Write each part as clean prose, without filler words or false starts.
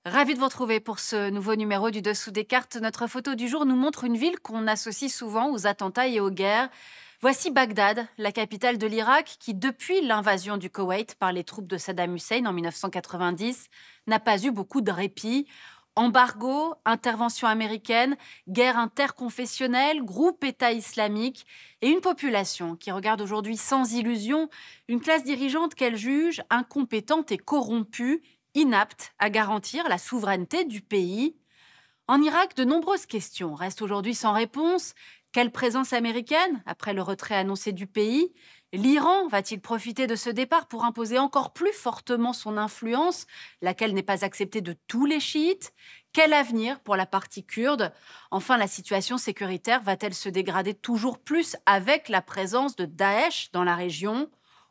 Ravi de vous retrouver pour ce nouveau numéro du Dessous des cartes. Notre photo du jour nous montre une ville qu'on associe souvent aux attentats et aux guerres. Voici Bagdad, la capitale de l'Irak, qui, depuis l'invasion du Koweït par les troupes de Saddam Hussein en 1990, n'a pas eu beaucoup de répit. Embargo, intervention américaine, guerre interconfessionnelle, groupe État islamique et une population qui regarde aujourd'hui sans illusion une classe dirigeante qu'elle juge incompétente et corrompue, inapte à garantir la souveraineté du pays. En Irak, de nombreuses questions restent aujourd'hui sans réponse. Quelle présence américaine après le retrait annoncé du pays? L'Iran va-t-il profiter de ce départ pour imposer encore plus fortement son influence, laquelle n'est pas acceptée de tous les chiites? Quel avenir pour la partie kurde? Enfin, la situation sécuritaire va-t-elle se dégrader toujours plus avec la présence de Daesh dans la région?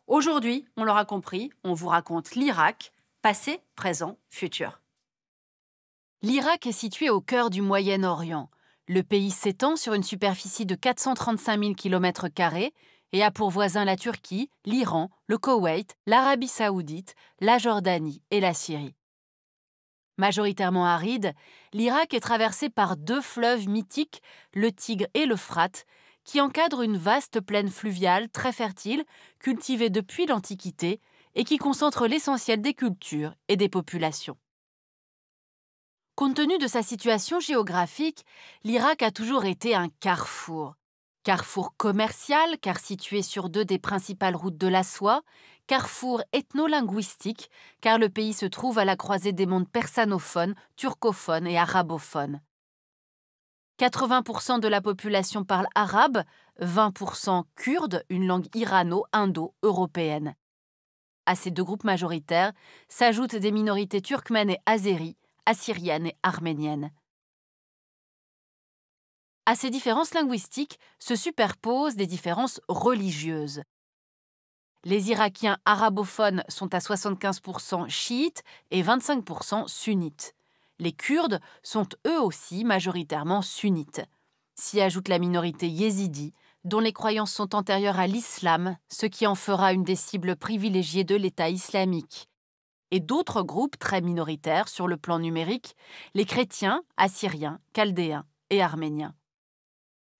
Aujourd'hui, on l'aura compris, on vous raconte l'Irak, passé, présent, futur. L'Irak est situé au cœur du Moyen-Orient. Le pays s'étend sur une superficie de 435 000 km² et a pour voisins la Turquie, l'Iran, le Koweït, l'Arabie saoudite, la Jordanie et la Syrie. Majoritairement aride, l'Irak est traversé par deux fleuves mythiques, le Tigre et l'Euphrate, qui encadrent une vaste plaine fluviale très fertile, cultivée depuis l'Antiquité et qui concentre l'essentiel des cultures et des populations. Compte tenu de sa situation géographique, l'Irak a toujours été un carrefour. Carrefour commercial, car situé sur deux des principales routes de la soie, carrefour ethno-linguistique, car le pays se trouve à la croisée des mondes persanophones, turcophones et arabophones. 80% de la population parle arabe, 20% kurde, une langue irano-indo-européenne. À ces deux groupes majoritaires s'ajoutent des minorités turkmènes et azéries, assyriennes et arméniennes. À ces différences linguistiques se superposent des différences religieuses. Les Irakiens arabophones sont à 75% chiites et 25% sunnites. Les Kurdes sont eux aussi majoritairement sunnites. S'y ajoute la minorité yézidi, dont les croyances sont antérieures à l'islam, ce qui en fera une des cibles privilégiées de l'État islamique. Et d'autres groupes très minoritaires sur le plan numérique, les chrétiens, assyriens, chaldéens et arméniens.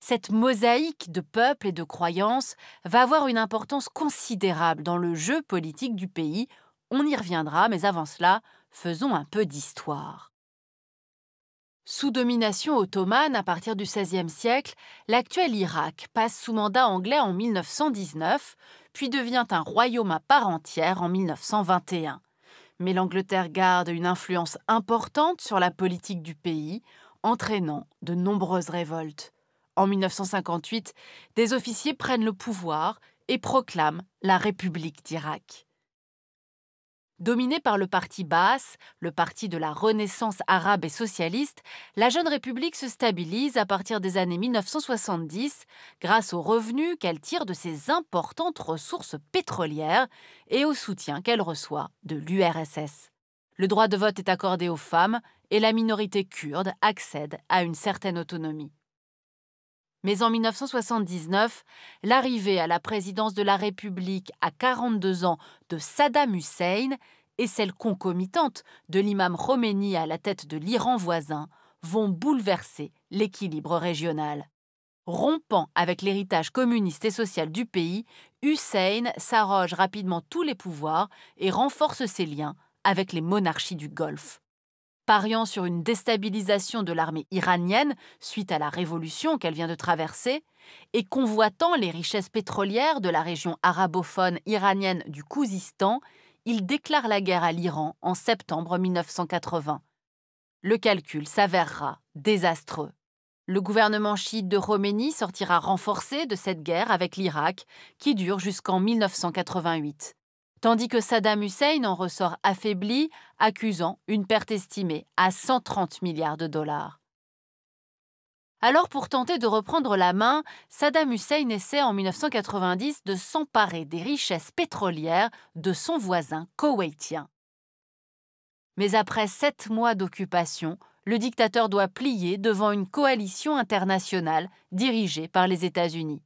Cette mosaïque de peuples et de croyances va avoir une importance considérable dans le jeu politique du pays. On y reviendra, mais avant cela, faisons un peu d'histoire. Sous domination ottomane à partir du XVIe siècle, l'actuel Irak passe sous mandat anglais en 1919, puis devient un royaume à part entière en 1921. Mais l'Angleterre garde une influence importante sur la politique du pays, entraînant de nombreuses révoltes. En 1958, des officiers prennent le pouvoir et proclament la République d'Irak. Dominée par le parti Baas, le parti de la Renaissance arabe et socialiste, la jeune République se stabilise à partir des années 1970 grâce aux revenus qu'elle tire de ses importantes ressources pétrolières et au soutien qu'elle reçoit de l'URSS. Le droit de vote est accordé aux femmes et la minorité kurde accède à une certaine autonomie. Mais en 1979, l'arrivée à la présidence de la République à 42 ans de Saddam Hussein et celle concomitante de l'imam Khomeini à la tête de l'Iran voisin vont bouleverser l'équilibre régional. Rompant avec l'héritage communiste et social du pays, Hussein s'arroge rapidement tous les pouvoirs et renforce ses liens avec les monarchies du Golfe. Pariant sur une déstabilisation de l'armée iranienne suite à la révolution qu'elle vient de traverser, et convoitant les richesses pétrolières de la région arabophone iranienne du Khouzistan, il déclare la guerre à l'Iran en septembre 1980. Le calcul s'avérera désastreux. Le gouvernement chiite de Khomeini sortira renforcé de cette guerre avec l'Irak, qui dure jusqu'en 1988. Tandis que Saddam Hussein en ressort affaibli, accusant une perte estimée à 130 milliards de dollars. Alors, pour tenter de reprendre la main, Saddam Hussein essaie en 1990 de s'emparer des richesses pétrolières de son voisin koweïtien. Mais après 7 mois d'occupation, le dictateur doit plier devant une coalition internationale dirigée par les États-Unis.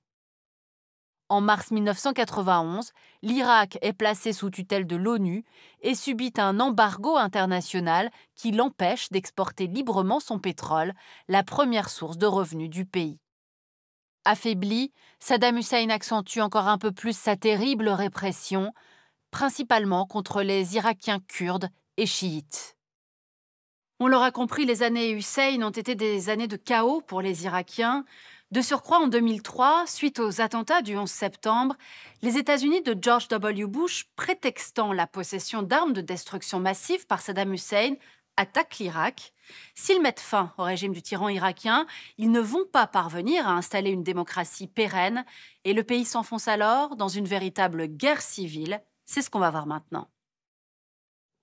En mars 1991, l'Irak est placé sous tutelle de l'ONU et subit un embargo international qui l'empêche d'exporter librement son pétrole, la première source de revenus du pays. Affaibli, Saddam Hussein accentue encore un peu plus sa terrible répression, principalement contre les Irakiens kurdes et chiites. On l'aura compris, les années Hussein ont été des années de chaos pour les Irakiens. De surcroît, en 2003, suite aux attentats du 11 septembre, les États-Unis de George W. Bush, prétextant la possession d'armes de destruction massive par Saddam Hussein, attaquent l'Irak. S'ils mettent fin au régime du tyran irakien, ils ne vont pas parvenir à installer une démocratie pérenne et le pays s'enfonce alors dans une véritable guerre civile. C'est ce qu'on va voir maintenant.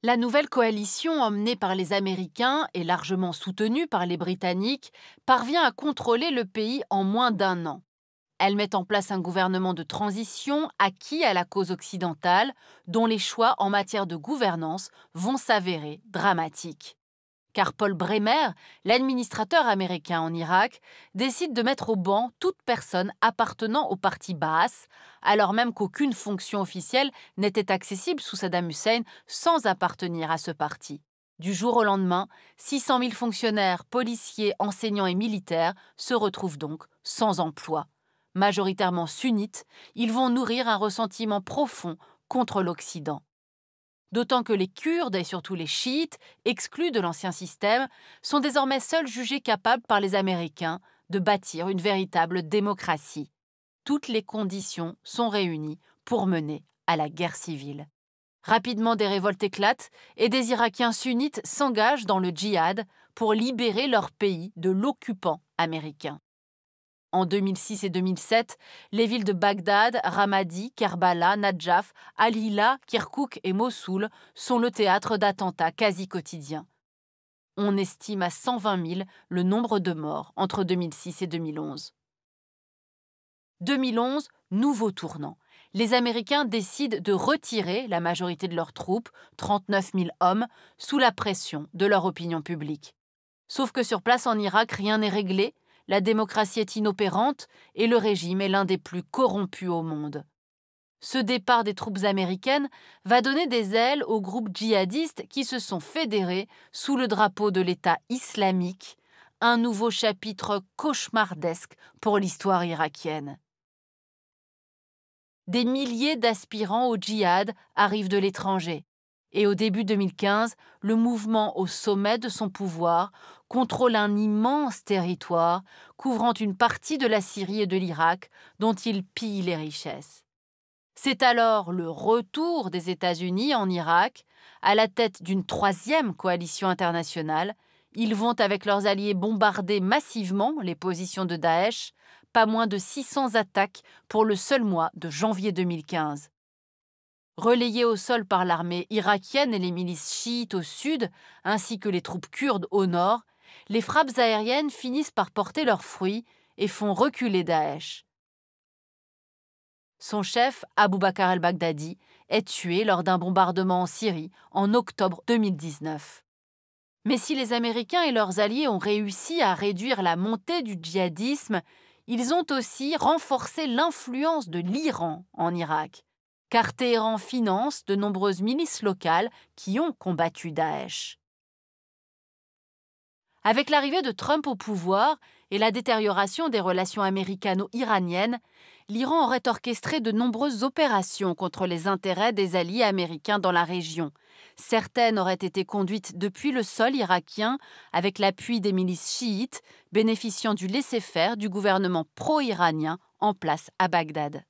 La nouvelle coalition emmenée par les Américains et largement soutenue par les Britanniques parvient à contrôler le pays en moins d'un an. Elle met en place un gouvernement de transition acquis à la cause occidentale, dont les choix en matière de gouvernance vont s'avérer dramatiques. Car Paul Bremer, l'administrateur américain en Irak, décide de mettre au banc toute personne appartenant au parti Baas, alors même qu'aucune fonction officielle n'était accessible sous Saddam Hussein sans appartenir à ce parti. Du jour au lendemain, 600 000 fonctionnaires, policiers, enseignants et militaires se retrouvent donc sans emploi. Majoritairement sunnites, ils vont nourrir un ressentiment profond contre l'Occident. D'autant que les Kurdes et surtout les chiites, exclus de l'ancien système, sont désormais seuls jugés capables par les Américains de bâtir une véritable démocratie. Toutes les conditions sont réunies pour mener à la guerre civile. Rapidement, des révoltes éclatent et des Irakiens sunnites s'engagent dans le djihad pour libérer leur pays de l'occupant américain. En 2006 et 2007, les villes de Bagdad, Ramadi, Kerbala, Nadjaf, Al-Hila, Kirkouk et Mossoul sont le théâtre d'attentats quasi quotidiens. On estime à 120 000 le nombre de morts entre 2006 et 2011. 2011, nouveau tournant. Les Américains décident de retirer la majorité de leurs troupes, 39 000 hommes, sous la pression de leur opinion publique. Sauf que sur place en Irak, rien n'est réglé. La démocratie est inopérante et le régime est l'un des plus corrompus au monde. Ce départ des troupes américaines va donner des ailes aux groupes djihadistes qui se sont fédérés sous le drapeau de l'État islamique, un nouveau chapitre cauchemardesque pour l'histoire irakienne. Des milliers d'aspirants au djihad arrivent de l'étranger. Et au début 2015, le mouvement au sommet de son pouvoir contrôle un immense territoire couvrant une partie de la Syrie et de l'Irak dont il pille les richesses. C'est alors le retour des États-Unis en Irak, à la tête d'une troisième coalition internationale. Ils vont avec leurs alliés bombarder massivement les positions de Daesh, pas moins de 600 attaques pour le seul mois de janvier 2015. Relayés au sol par l'armée irakienne et les milices chiites au sud, ainsi que les troupes kurdes au nord, les frappes aériennes finissent par porter leurs fruits et font reculer Daesh. Son chef, Abou Bakr el-Baghdadi, est tué lors d'un bombardement en Syrie en octobre 2019. Mais si les Américains et leurs alliés ont réussi à réduire la montée du djihadisme, ils ont aussi renforcé l'influence de l'Iran en Irak, car Téhéran finance de nombreuses milices locales qui ont combattu Daesh. Avec l'arrivée de Trump au pouvoir et la détérioration des relations américano-iraniennes, l'Iran aurait orchestré de nombreuses opérations contre les intérêts des alliés américains dans la région. Certaines auraient été conduites depuis le sol irakien avec l'appui des milices chiites, bénéficiant du laisser-faire du gouvernement pro-iranien en place à Bagdad.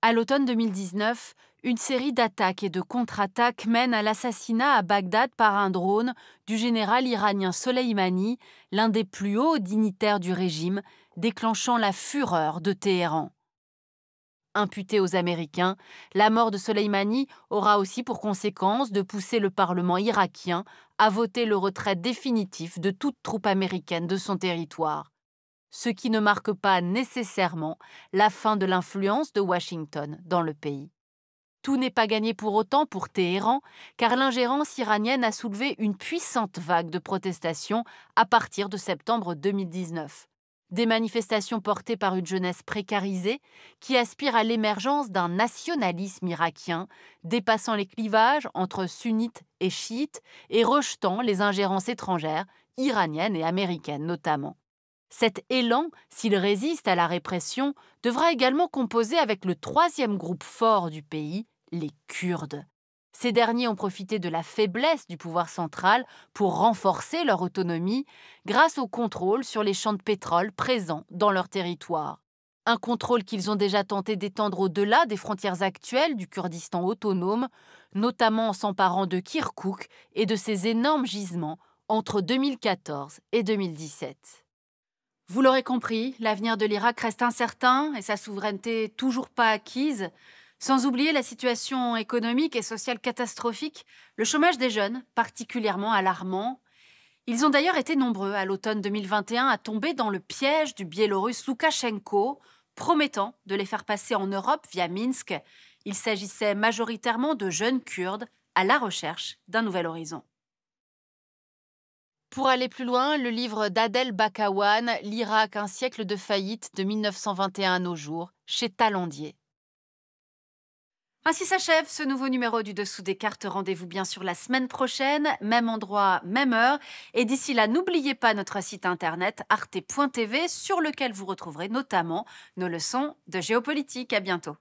À l'automne 2019, une série d'attaques et de contre-attaques mène à l'assassinat à Bagdad par un drone du général iranien Soleimani, l'un des plus hauts dignitaires du régime, déclenchant la fureur de Téhéran. Imputée aux Américains, la mort de Soleimani aura aussi pour conséquence de pousser le Parlement irakien à voter le retrait définitif de toute troupe américaine de son territoire, ce qui ne marque pas nécessairement la fin de l'influence de Washington dans le pays. Tout n'est pas gagné pour autant pour Téhéran, car l'ingérence iranienne a soulevé une puissante vague de protestations à partir de septembre 2019. Des manifestations portées par une jeunesse précarisée qui aspire à l'émergence d'un nationalisme irakien dépassant les clivages entre sunnites et chiites et rejetant les ingérences étrangères, iraniennes et américaines notamment. Cet élan, s'il résiste à la répression, devra également composer avec le troisième groupe fort du pays, les Kurdes. Ces derniers ont profité de la faiblesse du pouvoir central pour renforcer leur autonomie grâce au contrôle sur les champs de pétrole présents dans leur territoire. Un contrôle qu'ils ont déjà tenté d'étendre au-delà des frontières actuelles du Kurdistan autonome, notamment en s'emparant de Kirkouk et de ses énormes gisements entre 2014 et 2017. Vous l'aurez compris, l'avenir de l'Irak reste incertain et sa souveraineté toujours pas acquise. Sans oublier la situation économique et sociale catastrophique, le chômage des jeunes, particulièrement alarmant. Ils ont d'ailleurs été nombreux à l'automne 2021 à tomber dans le piège du Biélorusse Loukachenko, promettant de les faire passer en Europe via Minsk. Il s'agissait majoritairement de jeunes Kurdes à la recherche d'un nouvel horizon. Pour aller plus loin, le livre d'Adel Bakawan, L'Irak, un siècle de faillite de 1921 à nos jours, chez Talandier. Ainsi s'achève ce nouveau numéro du Dessous des cartes. Rendez-vous bien sûr la semaine prochaine, même endroit, même heure. Et d'ici là, n'oubliez pas notre site internet arte.tv sur lequel vous retrouverez notamment nos leçons de géopolitique. À bientôt.